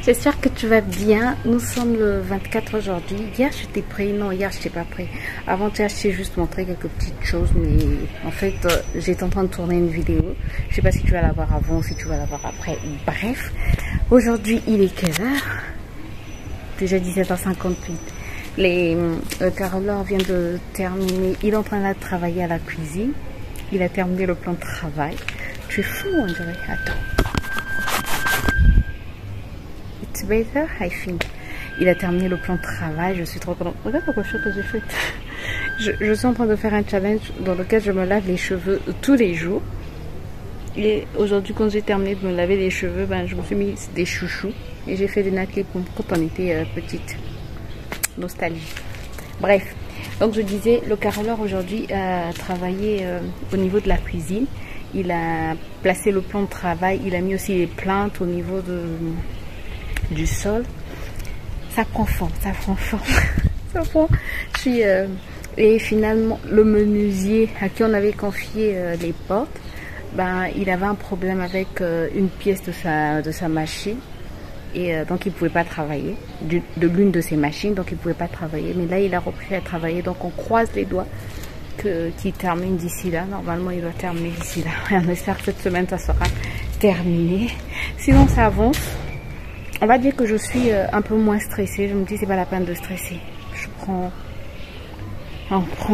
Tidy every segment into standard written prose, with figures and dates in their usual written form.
J'espère que tu vas bien. Nous sommes le 24 aujourd'hui. Hier j'étais prêt, non hier j'étais pas prêt. Avant-hier je t'ai juste montré quelques petites choses, mais en fait j'étais en train de tourner une vidéo. Je sais pas si tu vas la voir avant, si tu vas la voir après. Bref, aujourd'hui il est quelle heure? Déjà 17h58. Le carreleur vient de terminer. Il est en train de travailler à la cuisine. Il a terminé le plan de travail. Tu es fou on dirait. Attends. It's better, I think. Il a terminé le plan de travail. Je suis trop contente. Regarde pourquoi chose que j'ai fait. Je suis en train de faire un challenge dans lequel je me lave les cheveux tous les jours. Et aujourd'hui, quand j'ai terminé de me laver les cheveux, ben, je me suis mis des chouchous. Et j'ai fait des naquets quand on était petite. Nostalgie. Bref. Donc je disais, le carreleur aujourd'hui a travaillé au niveau de la cuisine. Il a placé le plan de travail. Il a mis aussi les plaintes au niveau du sol. Ça prend forme, ça prend forme. Ça prend. Et finalement, le menuisier à qui on avait confié les portes, ben, il avait un problème avec une pièce de sa machine. Et donc il ne pouvait pas travailler de l'une de ses machines, donc il ne pouvait pas travailler. Mais là, il a repris à travailler, donc on croise les doigts qu'il termine d'ici là. Normalement, il doit terminer d'ici là. Et on espère que cette semaine, ça sera terminé. Sinon, ça avance. On va dire que je suis un peu moins stressée. Je me dis, c'est pas la peine de stresser. On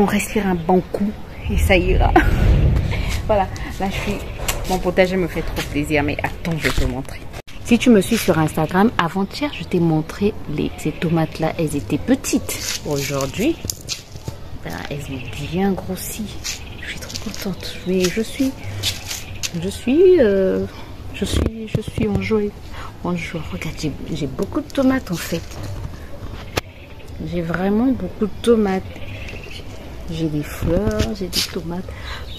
respire un bon coup et ça ira. Voilà, là, mon potager me fait trop plaisir, mais attends, je vais te montrer. Si tu me suis sur Instagram, avant-hier, je t'ai montré ces tomates-là. Elles étaient petites. Aujourd'hui, ben, elles ont bien grossi. Je suis trop contente. Mais je suis en joie. Regarde, j'ai beaucoup de tomates en fait. J'ai vraiment beaucoup de tomates. J'ai des fleurs, j'ai des tomates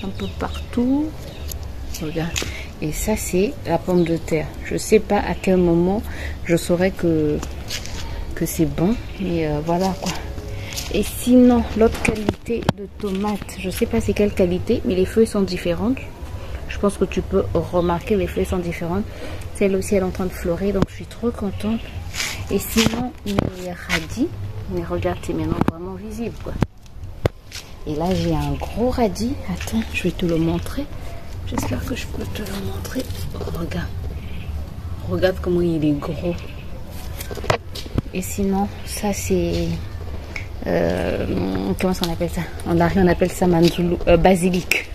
un peu partout. Regarde. Et ça, c'est la pomme de terre. Je sais pas à quel moment je saurais que c'est bon. Mais voilà quoi. Et sinon, l'autre qualité de tomate, je sais pas c'est quelle qualité, mais les feuilles sont différentes. Je pense que tu peux remarquer, les feuilles sont différentes. Celle aussi, elle est en train de fleurir, donc je suis trop contente. Et sinon, mes radis, mais regarde, c'est maintenant vraiment visible quoi. Et là, j'ai un gros radis. Attends, je vais te le montrer. J'espère que je peux te le montrer. Regarde. Regarde comment il est gros. Et sinon, ça c'est... comment on appelle ça? En Ari, on appelle ça manzoulou, basilic.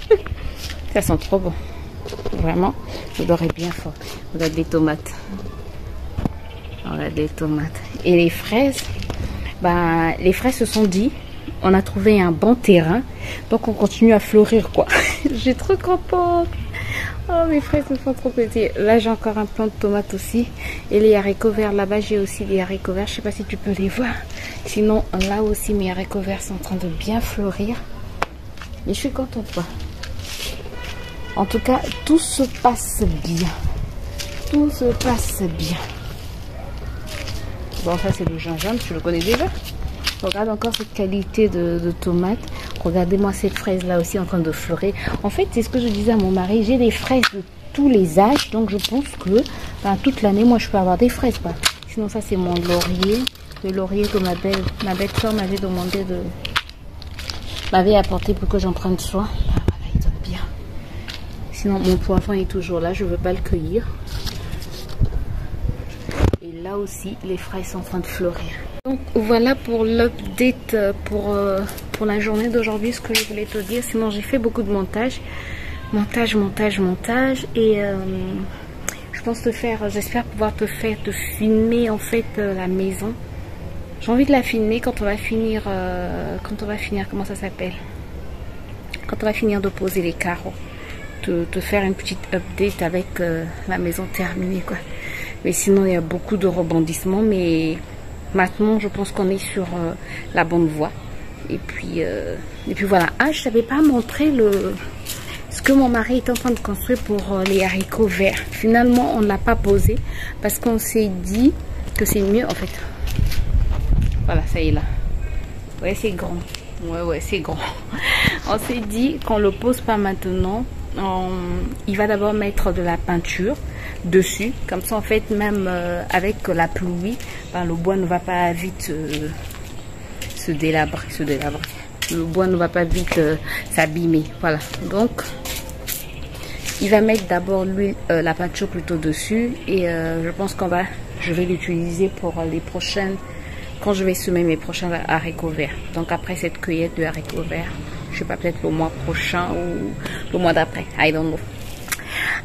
Ça sent trop bon. Vraiment, l'odeur est bien forte. Regarde les tomates. Regarde les tomates. Et les fraises, ben, les fraises se sont dit, on a trouvé un bon terrain, donc on continue à fleurir quoi. J'ai trop contente. Oh, mes fraises me font trop plaisir. Là, j'ai encore un plant de tomates aussi. Et les haricots verts, là-bas, j'ai aussi des haricots verts. Je sais pas si tu peux les voir. Sinon, là aussi, mes haricots verts sont en train de bien fleurir. Mais je suis contente quoi. En tout cas, tout se passe bien. Tout se passe bien. Bon, ça, c'est le gingembre. Tu le connais déjà. Regarde encore cette qualité de tomates. Regardez-moi cette fraise là aussi en train de fleurir. En fait, c'est ce que je disais à mon mari. J'ai des fraises de tous les âges. Donc, je pense que toute l'année, moi, je peux avoir des fraises. Quoi. Sinon, ça, c'est mon laurier. Le laurier que ma belle-soeur m'avait demandé m'avait apporté pour que j'en prenne soin. Ah, voilà, il donne bien. Sinon, mon poivron est toujours là. Je ne veux pas le cueillir. Et là aussi, les fraises sont en train de fleurir. Donc voilà pour l'update pour la journée d'aujourd'hui, ce que je voulais te dire. Sinon j'ai fait beaucoup de montage. Et je pense j'espère pouvoir te filmer en fait la maison. J'ai envie de la filmer quand on va finir, comment ça s'appelle? Quand on va finir de poser les carreaux. Te faire une petite update avec la maison terminée quoi. Mais sinon il y a beaucoup de rebondissements, mais... Maintenant, je pense qu'on est sur la bonne voie. Et puis voilà. Ah, je savais pas montrer ce que mon mari est en train de construire pour les haricots verts. Finalement, on ne l'a pas posé parce qu'on s'est dit que c'est mieux en fait. Voilà, ça y est là. Ouais, c'est grand. Ouais, c'est grand. On s'est dit qu'on le pose pas maintenant. Il va d'abord mettre de la peinture. dessus. Comme ça, en fait, même avec la pluie, ben, le bois ne va pas vite se délabrer. Le bois ne va pas vite s'abîmer. Voilà. Donc, il va mettre d'abord l'huile, la peinture plutôt dessus. Et je pense je vais l'utiliser pour les prochaines, quand je vais semer mes prochains haricots verts. Donc après cette cueillette de haricots verts, je sais pas, peut-être le mois prochain ou le mois d'après. I don't know.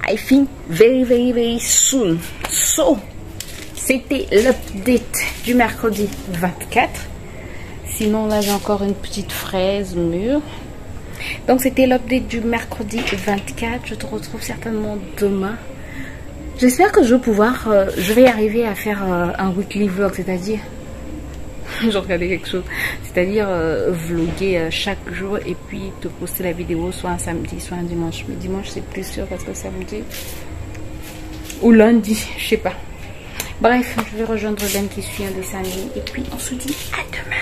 I think very, very, very soon. So, c'était l'update du mercredi 24. Sinon, là, j'ai encore une petite fraise mûre. Donc, c'était l'update du mercredi 24. Je te retrouve certainement demain. J'espère que je vais pouvoir... je vais arriver à faire un weekly vlog, c'est-à-dire... je regardais quelque chose. C'est-à-dire vlogger chaque jour et puis te poster la vidéo soit un samedi, soit un dimanche. Mais dimanche, c'est plus sûr parce que samedi... ou lundi, je sais pas. Bref, je vais rejoindre Ben qui suit un dessin animé. Et puis, on se dit à demain.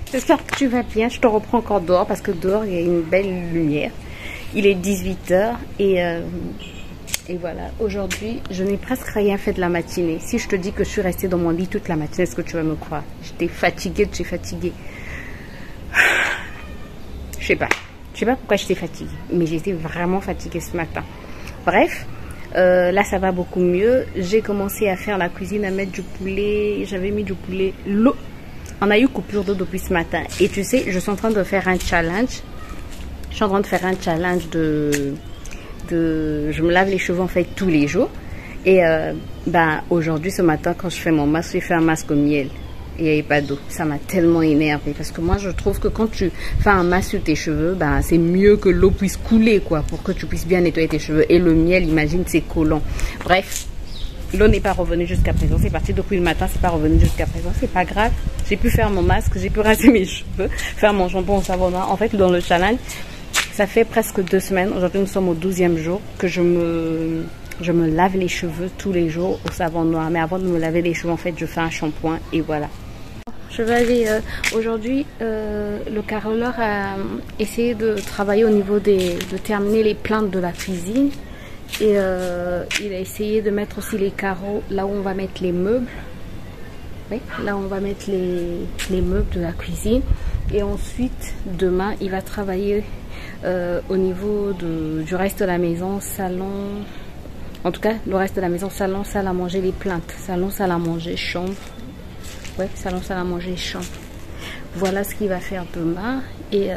J'espère que tu vas bien. Je te reprends encore dehors parce que dehors il y a une belle lumière. Il est 18 h et voilà. Aujourd'hui, je n'ai presque rien fait de la matinée. Si je te dis que je suis restée dans mon lit toute la matinée, est-ce que tu vas me croire? J'étais fatiguée de chez fatiguée. Je sais pas pourquoi j'étais fatiguée, mais j'étais vraiment fatiguée ce matin. Bref, là ça va beaucoup mieux. J'ai commencé à faire la cuisine, à mettre du poulet. J'avais mis du poulet. L'eau. On a eu coupure d'eau depuis ce matin. Et tu sais, je suis en train de faire un challenge. Je suis en train de faire un challenge je me lave les cheveux en fait tous les jours. Et aujourd'hui, ce matin, quand je fais mon masque, j'ai fait un masque au miel. Et il n'y avait pas d'eau. Ça m'a tellement énervée. Parce que moi, je trouve que quand tu fais un masque sur tes cheveux, c'est mieux que l'eau puisse couler, quoi. Pour que tu puisses bien nettoyer tes cheveux. Et le miel, imagine, c'est collant. Bref. l'eau n'est pas revenue jusqu'à présent. C'est parti depuis le matin, c'est pas revenu jusqu'à présent. C'est pas grave. J'ai pu faire mon masque, j'ai pu raser mes cheveux, faire mon shampoing au savon noir. En fait, dans le challenge, ça fait presque 2 semaines. Aujourd'hui, nous sommes au 12e jour que je me lave les cheveux tous les jours au savon noir. Mais avant de me laver les cheveux, en fait, je fais un shampoing et voilà. Je vais aller aujourd'hui, le carreleur a essayé de travailler au niveau de terminer les plaintes de la cuisine. Et il a essayé de mettre aussi les carreaux là où on va mettre les meubles. Oui, là où on va mettre les meubles de la cuisine. Et ensuite, demain, il va travailler au niveau du reste de la maison, salon. En tout cas, le reste de la maison, salon, salle à manger, les plaintes. Salon, salle à manger, chambre. Ouais, salon, salle à manger, chambre. Voilà ce qu'il va faire demain. Et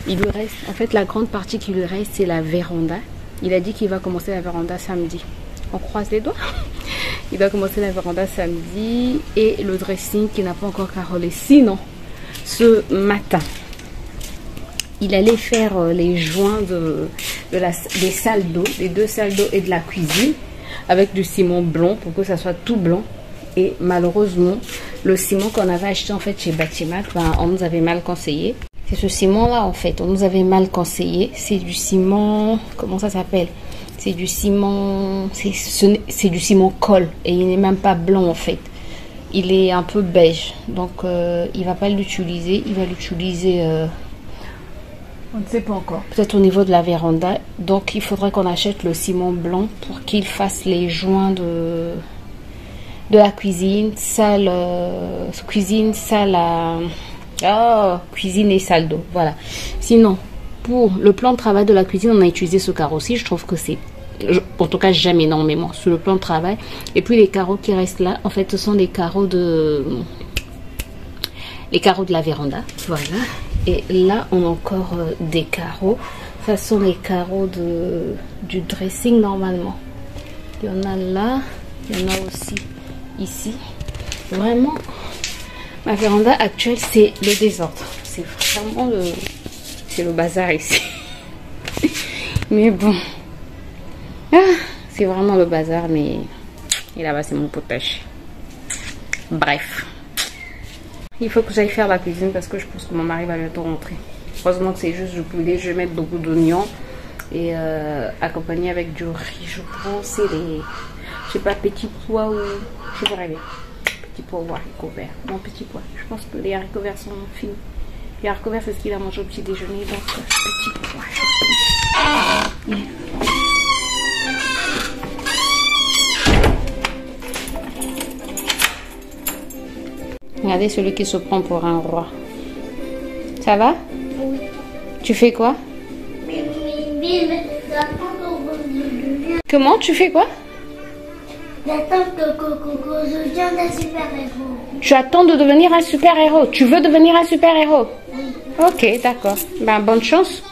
il lui reste, en fait, la grande partie qui lui reste, c'est la véranda. Il a dit qu'il va commencer la véranda samedi. On croise les doigts. Il va commencer la véranda samedi. Et le dressing qui n'a pas encore carrelé. Sinon, ce matin, il allait faire les joints des salles d'eau, des 2 salles d'eau et de la cuisine, avec du ciment blanc pour que ça soit tout blanc. Et malheureusement, le ciment qu'on avait acheté en fait chez Batimat, ben, on nous avait mal conseillé. C'est ce ciment-là, en fait. On nous avait mal conseillé. C'est du ciment... Comment ça s'appelle? C'est du ciment... C'est du ciment colle. Et il n'est même pas blanc, en fait. Il est un peu beige. Donc, il ne va pas l'utiliser. Il va l'utiliser... on ne sait pas encore. Peut-être au niveau de la véranda. Donc, il faudrait qu'on achète le ciment blanc pour qu'il fasse les joints de la cuisine. Salle à... Oh, cuisine et salle d'eau, voilà. Sinon, pour le plan de travail de la cuisine, on a utilisé ce carreau-ci. Je trouve que c'est, en tout cas, j'aime énormément sur le plan de travail. Et puis les carreaux qui restent là, en fait, ce sont les carreaux de la véranda, voilà. Et là, on a encore des carreaux. Ça sont les carreaux du dressing normalement. Il y en a là, il y en a aussi ici. Vraiment. Ma véranda actuelle, c'est le désordre. C'est vraiment le bazar ici. Mais bon. C'est vraiment le bazar, mais... Et là-bas, c'est mon potager. Bref. Il faut que j'aille faire la cuisine parce que je pense que mon mari va bientôt rentrer. Heureusement que c'est juste du poulet. Je vais mettre beaucoup d'oignons. Et accompagné avec du riz. Je prends, c'est les... Je sais pas, petits pois ou... Je vais rêver. Pour haricots verts. Non, petit pois. Je pense que les haricots verts sont finis. Les haricots verts, c'est ce qu'il a mangé au petit déjeuner. Donc, petit pois. Regardez celui qui se prend pour un roi. Ça va? Oui. Tu fais quoi? Comment? Tu fais quoi? J'attends que je devienne un super-héros. Tu attends de devenir un super-héros. Tu veux devenir un super-héros? Oui. Ok, d'accord. Ben, bonne chance.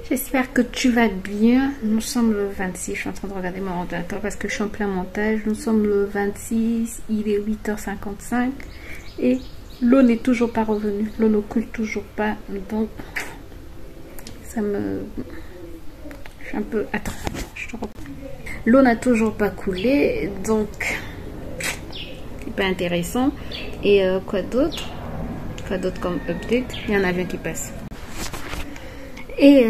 J'espère que tu vas bien. Nous sommes le 26. Je suis en train de regarder mon ordinateur parce que je suis en plein montage. Nous sommes le 26. Il est 8h55. Et l'eau n'est toujours pas revenue. L'eau ne coule toujours pas. Donc, ça me... Je suis un peu... Attends, je te reprends. L'eau n'a toujours pas coulé, donc c'est pas intéressant. Et quoi d'autre? Quoi d'autre comme update? Il y a un avion qui passe. Et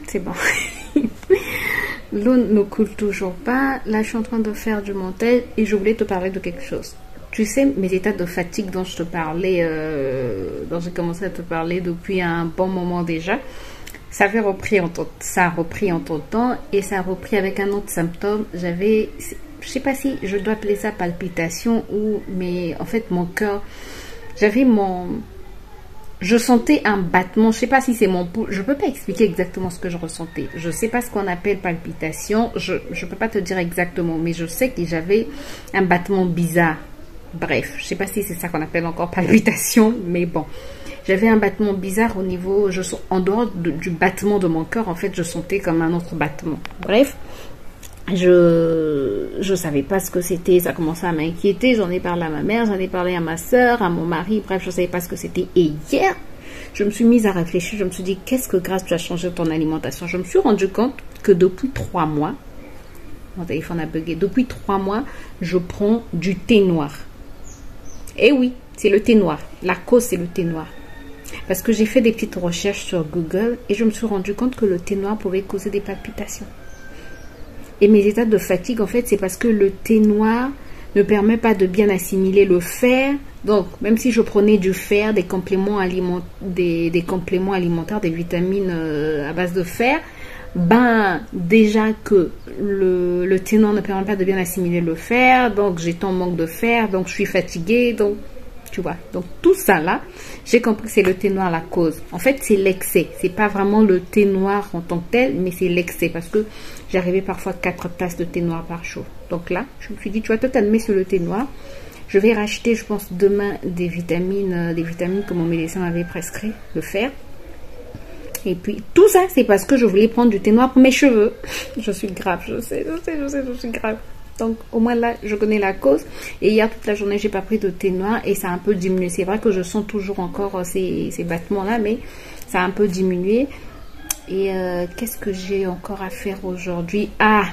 c'est bon. L'eau ne coule toujours pas. Là, je suis en train de faire du montage et je voulais te parler de quelque chose. Tu sais, mes états de fatigue dont je te parlais, dont j'ai commencé à te parler depuis un bon moment déjà. Ça a repris en ton temps et ça a repris avec un autre symptôme. J'avais, je sais pas si je dois appeler ça palpitation ou, mais en fait mon cœur, je sentais un battement. Je sais pas si c'est mon pouls. Je peux pas expliquer exactement ce que je ressentais. Je sais pas ce qu'on appelle palpitation. Je peux pas te dire exactement, mais je sais que j'avais un battement bizarre. Bref, je sais pas si c'est ça qu'on appelle encore palpitation, mais bon. J'avais un battement bizarre au niveau, en dehors du battement de mon cœur, en fait, je sentais comme un autre battement. Bref, je savais pas ce que c'était, ça commençait à m'inquiéter, j'en ai parlé à ma mère, j'en ai parlé à ma soeur, à mon mari, bref, je savais pas ce que c'était. Et hier, je me suis mise à réfléchir. Je me suis dit, qu'est-ce que Grâce, tu as changé ton alimentation? Je me suis rendu compte que depuis 3 mois, mon téléphone a bugué. Depuis 3 mois, je prends du thé noir. Et oui, c'est le thé noir. La cause, c'est le thé noir. Parce que j'ai fait des petites recherches sur Google et je me suis rendu compte que le thé noir pouvait causer des palpitations. Et mes états de fatigue, en fait, c'est parce que le thé noir ne permet pas de bien assimiler le fer. Donc, même si je prenais du fer, des compléments alimentaires, des vitamines à base de fer, ben, déjà que le thé noir ne permet pas de bien assimiler le fer, donc j'étais en manque de fer, donc je suis fatiguée, donc, tu vois. Donc, tout ça là, j'ai compris que c'est le thé noir la cause. En fait, c'est l'excès. C'est pas vraiment le thé noir en tant que tel, mais c'est l'excès, parce que j'arrivais parfois 4 tasses de thé noir par jour. Donc là, je me suis dit, tu vois, toi, t'as mis sur le thé noir. Je vais racheter, je pense, demain des vitamines que mon médecin m'avait prescrit, le fer. Et puis, tout ça, c'est parce que je voulais prendre du thé noir pour mes cheveux. Je suis grave, je sais, je suis grave. Donc, au moins là, je connais la cause. Et hier, toute la journée, j'ai pas pris de thé noir et ça a un peu diminué. C'est vrai que je sens toujours encore ces battements-là, mais ça a un peu diminué. Et qu'est-ce que j'ai encore à faire aujourd'hui? Ah,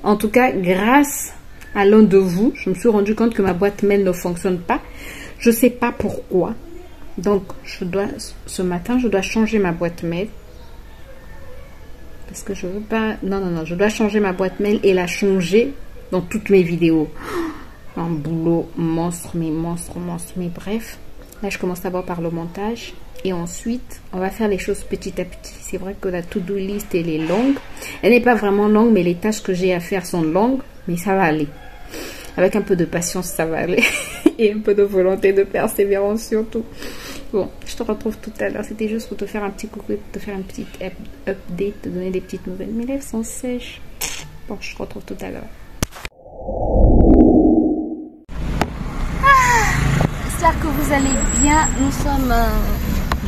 en tout cas, grâce à l'un de vous, je me suis rendu compte que ma boîte mail ne fonctionne pas. Je sais pas pourquoi. Donc, ce matin, je dois changer ma boîte mail. Parce que je veux pas... Non, je dois changer ma boîte mail et la changer dans toutes mes vidéos. Un boulot monstre, mais bref. Là, je commence d'abord par le montage. Et ensuite, on va faire les choses petit à petit. C'est vrai que la to-do list, elle est longue. Elle n'est pas vraiment longue, mais les tâches que j'ai à faire sont longues. Mais ça va aller. Avec un peu de patience, ça va aller. Et un peu de volonté, de persévérance surtout. Bon, je te retrouve tout à l'heure. C'était juste pour te faire un petit coucou, pour te faire un petit update, te donner des petites nouvelles. Mes lèvres sont sèches. Bon, je te retrouve tout à l'heure. J'espère que vous allez bien. Nous sommes...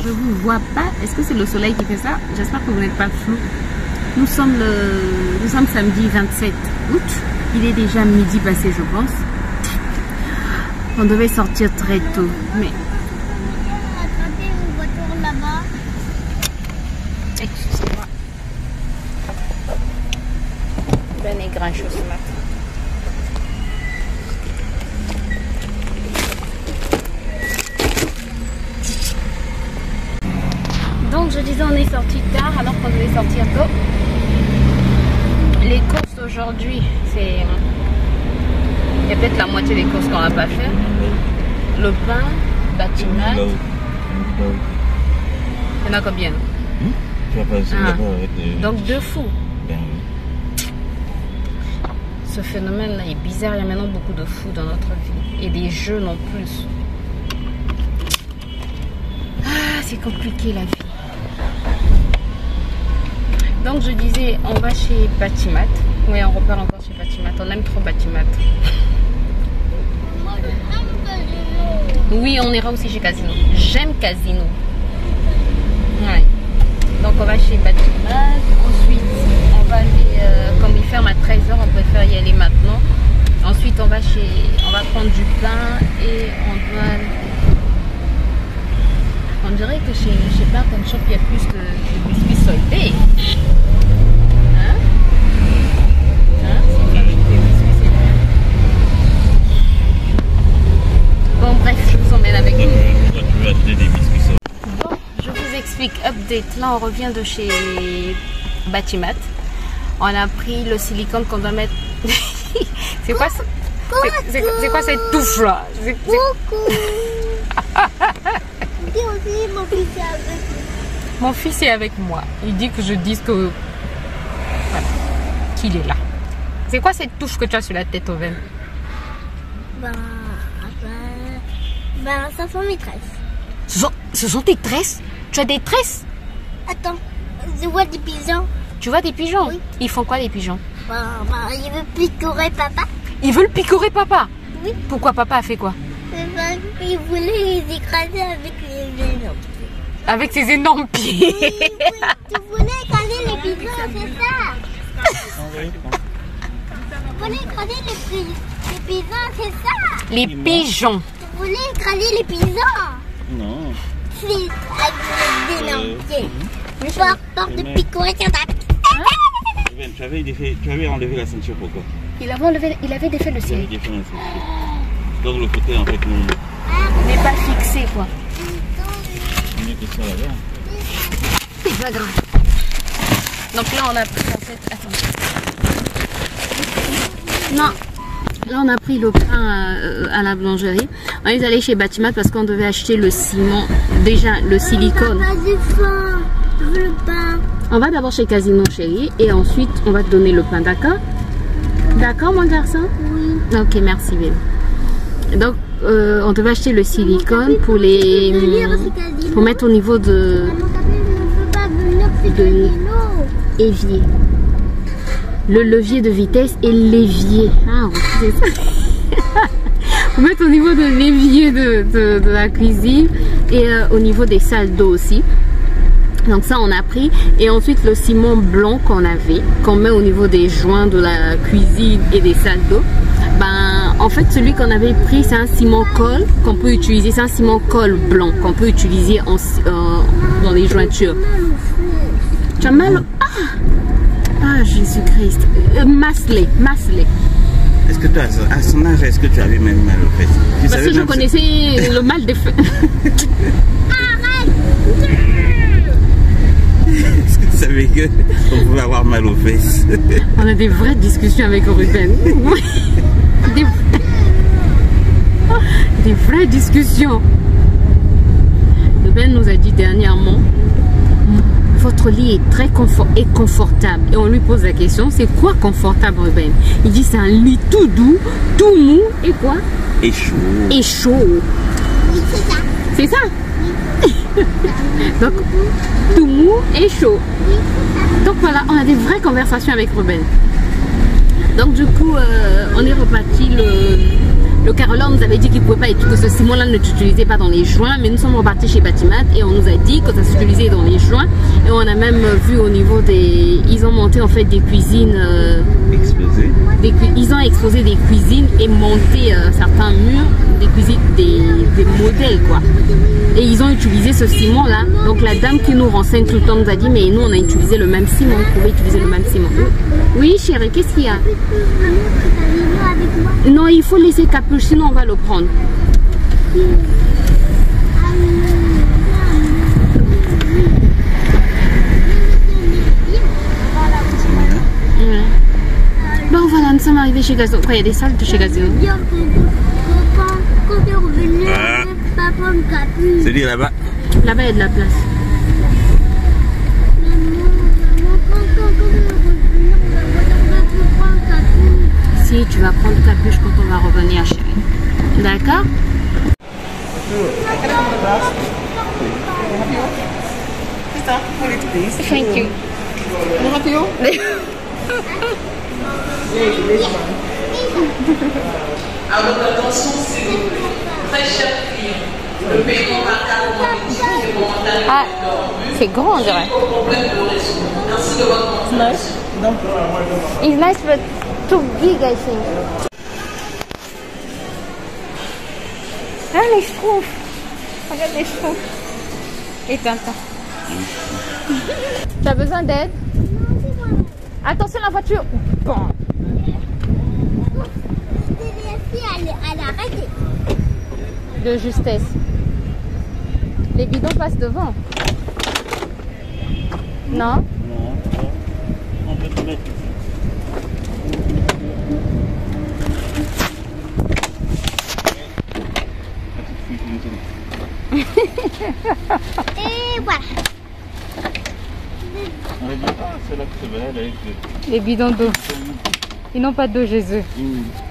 je vous vois pas. Est-ce que c'est le soleil qui fait ça? J'espère que vous n'êtes pas flou. Nous sommes samedi 27 août. Il est déjà midi passé, je pense. On devait sortir très tôt, mais... Attrapez une voiture là-bas. Excusez-moi. Ben est grand chose ce matin. Donc je disais, on est sorti tard alors qu'on devait sortir tôt. Les courses d'aujourd'hui, c'est... Il y a peut-être la moitié des courses qu'on n'a pas fait. Le pain, Batimat. Il y en a combien? Donc 2 fous. Ce phénomène-là est bizarre. Il y a maintenant beaucoup de fous dans notre vie. Et des jeux non plus. Ah, c'est compliqué la vie. Donc je disais, on va chez Batimat. Oui, on repart encore chez Batimat. On aime trop Batimat. Oui, on ira aussi chez Casino. J'aime Casino. Ouais. Donc on va chez Batimat. Ensuite, on va aller, comme il ferme à 13h, on préfère y aller maintenant. Ensuite, on va prendre du pain et on dirait que chez Park & Shop, il y a plus de biscuits soldés. Bon, bref, je vous emmène avec nous. Bon, je vous explique, update. Là, on revient de chez Batimat. On a pris le silicone qu'on doit mettre. C'est quoi ça? C'est quoi cette touffe là? Coucou. Dis aussi, mon fils est avec moi. Mon fils est avec moi. Il dit que je dise que... Voilà. Qu'il est là. C'est quoi cette touffe que tu as sur la tête, Oven? Ça sont mes tresses. Ce sont tes tresses? Tu as des tresses? Attends, je vois des pigeons. Tu vois des pigeons? Oui. Ils font quoi les pigeons? Ils veulent picorer papa. Ils veulent picorer papa? Oui. Pourquoi papa a fait quoi? Ils voulaient les écraser avec les énormes pieds. Avec ses énormes pieds. Oui, tu voulais écraser les pigeons, c'est ça? Tu voulais écraser les pigeons, c'est ça? Les pigeons. Tu voulais écraser les pigeons? Non. fils avec le dénoncer. Porte de picorer sur ta... Tu avais enlevé la ceinture pourquoi? Il avait défait le ciel. Donc le côté en fait n'est pas fixé quoi. mieux que ça là-bas. C'est pas grave. Donc là on a pris en fait. Attends. Non. Là on a pris le pain à la boulangerie. On est allé chez Batimat parce qu'on devait acheter le ciment. Déjà le silicone. Je veux le pain. On va d'abord chez Casino chérie et ensuite on va te donner le pain, d'accord? D'accord mon garçon? Oui. Ok, merci bébé. Donc on devait acheter le silicone pour les pour mettre au niveau de évier. Le levier de vitesse et l'évier. Ah oui, c'est ça. Pour mettre au niveau de l'évier de la cuisine et au niveau des salles d'eau aussi. Donc ça on a pris et ensuite le ciment blanc qu'on met au niveau des joints de la cuisine et des salles d'eau. Ben en fait celui qu'on avait pris c'est un ciment colle qu'on peut utiliser, c'est un ciment colle blanc qu'on peut utiliser dans les jointures. Tu as mal Ah Jésus-Christ. Masselé. Est-ce que toi à son âge est-ce que tu avais même mal aux fesses? Parce que je connaissais le mal des fesses. Est-ce que tu savais qu'on pouvait avoir mal aux fesses? On a des vraies discussions avec Ruben. Des vraies discussions. Ruben nous a dit dernièrement, votre lit est très confortable. Et on lui pose la question, c'est quoi confortable Ruben? Il dit c'est un lit tout doux, tout mou et quoi? Et chaud. Et chaud. Oui, c'est ça. C'est ça? Donc, tout mou et chaud. Donc voilà, on a des vraies conversations avec Ruben. Donc du coup, on est reparti. Le carreleur nous avait dit qu'il ne pouvait pas, que ce ciment-là ne s'utilisait pas dans les joints, mais nous sommes repartis chez Batimat et on nous a dit que ça s'utilisait dans les joints. Et on a même vu au niveau des... Ils ont monté en fait des cuisines... Exposées. Ils ont exposé des cuisines et monté certains murs, des cuisines, des modèles quoi. Et ils ont utilisé ce ciment là. Donc la dame qui nous renseigne tout le temps nous a dit mais nous on a utilisé le même ciment, on pouvait utiliser le même ciment. Oui chérie, qu'est-ce qu'il y a? Non, il faut laisser Capuche, sinon on va le prendre. Bon voilà, nous sommes arrivés chez Gazon. Quoi, il y a des salles de chez Gazon? Quand tu es revenu, pas prendre Capuche. C'est dire là-bas. Là-bas il y a de la place. Si tu vas prendre Capuche quand on va revenir chérie. D'accord? Thank you. Alors attention, s'il vous plaît. Très cher client, le paiement par carte Ah, c'est grand on dirait. Merci de votre Nice. It's nice but too big I think. Ah les schtroumpfs. Regarde les schtroumpfs. Et Tintin. Tu as besoin d'aide? Attention la voiture. Bon. Elle a arrêté. De justesse. Les bidons passent devant. Non? Non, on peut te mettre ici. Et voilà. C'est là que c'est vrai, avec Les bidons d'eau. Ils n'ont pas d'eau, Jésus.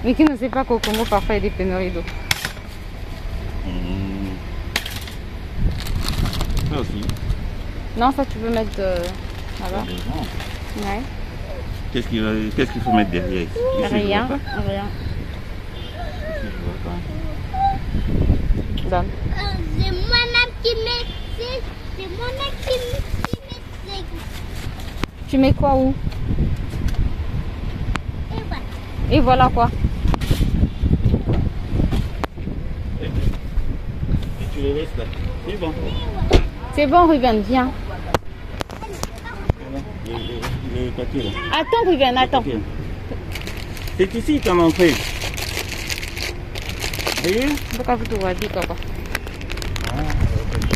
Mais qui ne sait pas qu'au Congo, parfois, il y a des pénuries d'eau. Ça aussi. Non, ça, tu peux mettre là-bas. Ouais. Qu'est-ce qu'il faut mettre derrière ici? Rien. Donne. C'est moi-même qui mets. C'est moi-même qui mets. Tu mets quoi où? Et voilà. Et voilà quoi. Et tu les laisses là. C'est bon. C'est bon, Ruben, viens. Le papier là. Attends, Ruben, attends. C'est ici qu'on en fait. Voyez?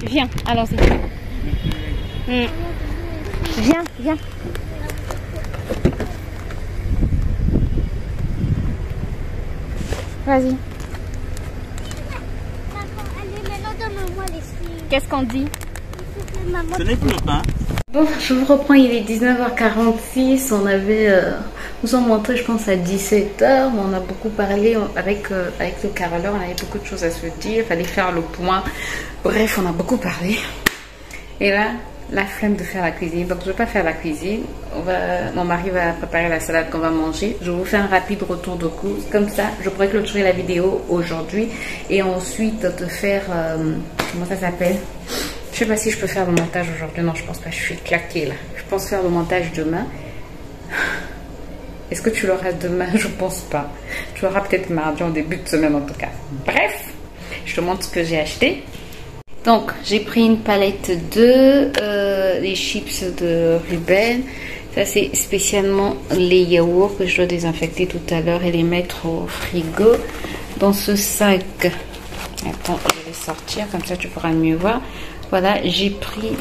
Viens, allons-y. Viens, viens. Vas-y. D'accord, allez, maintenant donne-moi les signes. Qu'est-ce qu'on dit? Maman, Ce n'est plus le pain. Bon, je vous reprends, il est 19h46, on avait, nous sommes montrés je pense à 17h, mais on a beaucoup parlé avec le caroleur, on avait beaucoup de choses à se dire, il fallait faire le point, bref, on a beaucoup parlé. Et là, la flemme de faire la cuisine, donc je ne vais pas faire la cuisine, mon mari va préparer la salade qu'on va manger, je vous fais un rapide retour de course, comme ça je pourrais clôturer la vidéo aujourd'hui et ensuite te faire, comment ça s'appelle? Je sais pas si je peux faire le montage aujourd'hui. Non, je pense pas. Je suis claquée là. Je pense faire le montage demain. Est-ce que tu l'auras demain? Je pense pas. Tu l'auras peut-être mardi en début de semaine en tout cas. Bref, je te montre ce que j'ai acheté. Donc, j'ai pris une palette de les chips de Ruben. Ça, c'est spécialement les yaourts que je dois désinfecter tout à l'heure et les mettre au frigo. Dans ce sac, attends, je vais sortir comme ça tu pourras mieux voir. Voilà, j'ai pris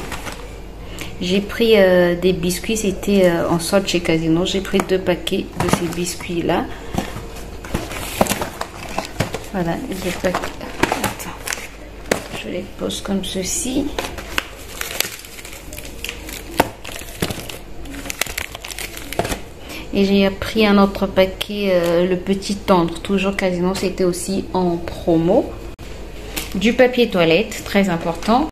des biscuits, c'était en solde chez Casino. J'ai pris 2 paquets de ces biscuits là. Voilà, 2 paquets. Attends, je les pose comme ceci. Et j'ai pris un autre paquet, le petit tendre, toujours Casino, c'était aussi en promo. Du papier toilette, très important.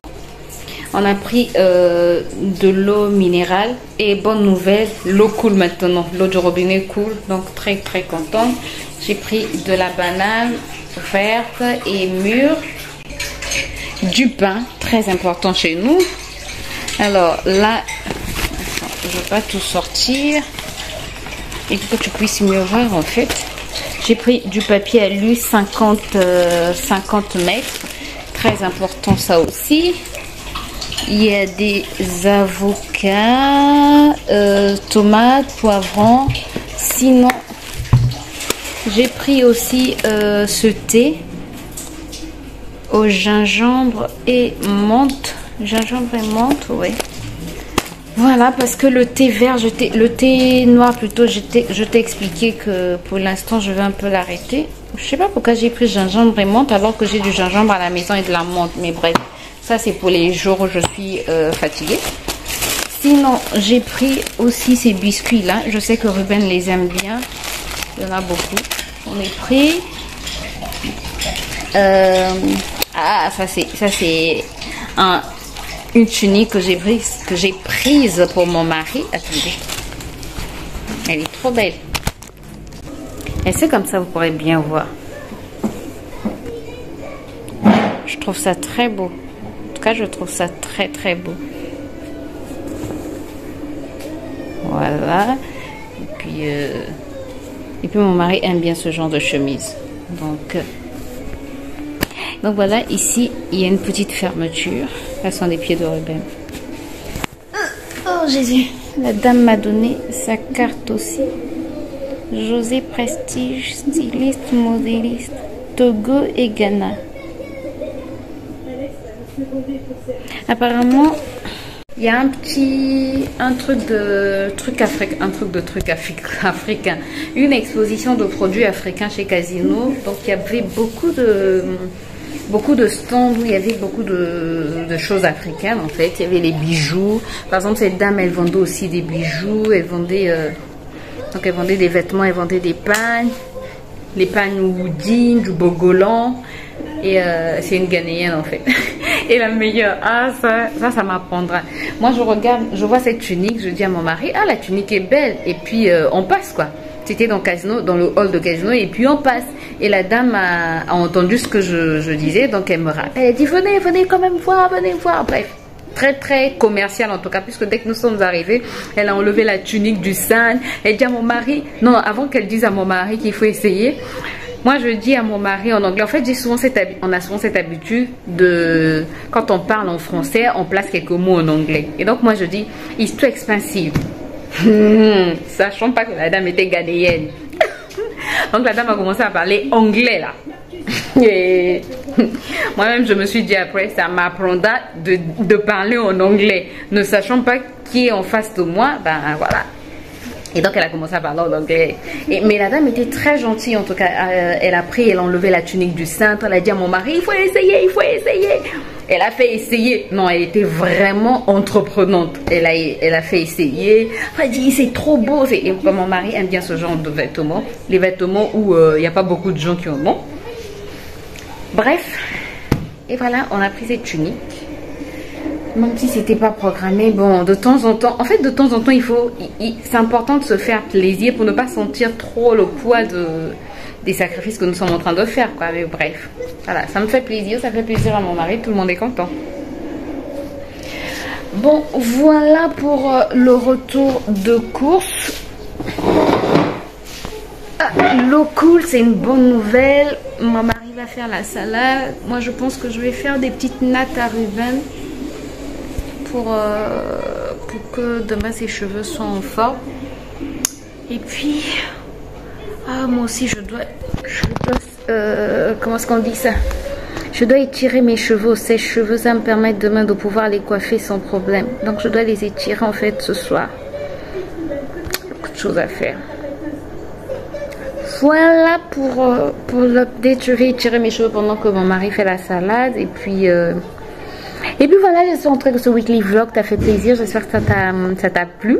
On a pris de l'eau minérale et bonne nouvelle, l'eau coule maintenant, l'eau du robinet coule, donc très très contente. J'ai pris de la banane verte et mûre, du pain, très important chez nous. Alors là, je ne vais pas tout sortir, il faut que tu puisses mieux voir en fait. J'ai pris du papier alu 50 mètres, très important ça aussi. Il y a des avocats, tomates, poivrons. Sinon, j'ai pris aussi ce thé au gingembre et menthe. Gingembre et menthe, oui. Voilà, parce que le thé vert, le thé noir plutôt, je t'ai expliqué que pour l'instant, je vais un peu l'arrêter. Je sais pas pourquoi j'ai pris gingembre et menthe alors que j'ai du gingembre à la maison et de la menthe, mais bref. Ça, c'est pour les jours où je suis fatiguée. Sinon, j'ai pris aussi ces biscuits-là. Je sais que Ruben les aime bien. Il y en a beaucoup. On est pris. Ah, ça, c'est une tunique que j'ai prise pour mon mari. Attendez. Elle est trop belle. Et c'est comme ça, vous pourrez bien voir. Je trouve ça très beau. En tout cas, je trouve ça très très beau. Voilà. Et puis mon mari aime bien ce genre de chemise. Donc voilà, ici, il y a une petite fermeture. Là, sont des pieds de Ruben. Oh Jésus. La dame m'a donné sa carte aussi. José Prestige, styliste, modéliste, Togo et Ghana. Apparemment, il y a un truc de truc africain, une exposition de produits africains chez Casino. Donc il y avait beaucoup de stands où il y avait beaucoup de choses africaines en fait. Il y avait les bijoux. Par exemple, cette dame, elle vendait aussi des bijoux. Elle vendait des vêtements, elle vendait des pagnes, les pagnes Woodine, du Bogolan. Et c'est une Ghanéenne en fait. Et la meilleure, ça m'apprendra. Moi je regarde, je vois cette tunique, je dis à mon mari, ah la tunique est belle. Et puis on passe quoi. C'était dans le hall de Casino et puis on passe. Et la dame a entendu ce que je disais, donc elle me rappelle. Elle dit venez quand même voir, venez voir. Bref, très très commercial en tout cas, puisque dès que nous sommes arrivés, elle a enlevé la tunique du sein. Elle dit à mon mari, non, avant qu'elle dise à mon mari qu'il faut essayer, Moi, je dis à mon mari en anglais. En fait, on a souvent cette habitude de, quand on parle en français, on place quelques mots en anglais. Et donc, moi, je dis, it's too expensive. Sachant pas que la dame était ghanéenne. Donc, la dame a commencé à parler anglais, là. Et moi-même, je me suis dit après, ça m'apprendra de parler en anglais. Ne sachant pas qui est en face de moi, ben voilà. Et donc elle a commencé à parler en anglais. Mais la dame était très gentille en tout cas. Elle a enlevé la tunique du cintre. Elle a dit à mon mari, il faut essayer, il faut essayer. Elle a fait essayer. Non, elle était vraiment entreprenante. Elle a fait essayer. Elle a dit, c'est trop beau. Et mon mari aime bien ce genre de vêtements. Les vêtements où il n'y a pas beaucoup de gens qui en ont. Bref. Et voilà, on a pris cette tunique. Même si c'était pas programmé, bon, de temps en temps, en fait, de temps en temps, c'est important de se faire plaisir pour ne pas sentir trop le poids des sacrifices que nous sommes en train de faire, quoi. Mais bref, voilà, ça me fait plaisir, ça fait plaisir à mon mari, tout le monde est content. Bon, voilà pour le retour de course. L'eau coule, c'est une bonne nouvelle. Mon mari va faire la salade. Moi, je pense que je vais faire des petites nattes à Ruben. Pour que demain ses cheveux soient en forme. Et puis moi aussi je dois comment est-ce qu'on dit ça, je dois étirer mes cheveux, sèche-cheveux, ça me permet demain de pouvoir les coiffer sans problème. Donc je dois les étirer en fait ce soir. Beaucoup de choses à faire. Voilà pour l'update. Je vais étirer mes cheveux pendant que mon mari fait la salade. Et puis voilà, j'espère que ce weekly vlog t'a fait plaisir. J'espère que ça t'a plu.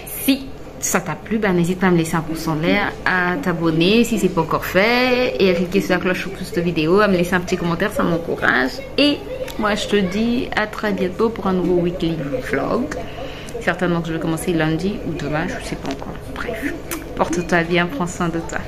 Si ça t'a plu, ben, n'hésite pas à me laisser un pouce en l'air, à t'abonner si c'est pas encore fait, et à cliquer sur la cloche pour plus de vidéos, à me laisser un petit commentaire, ça m'encourage. Et moi je te dis à très bientôt pour un nouveau weekly vlog. Certainement que je vais commencer lundi ou demain, je sais pas encore. Bref, porte-toi bien, prends soin de toi.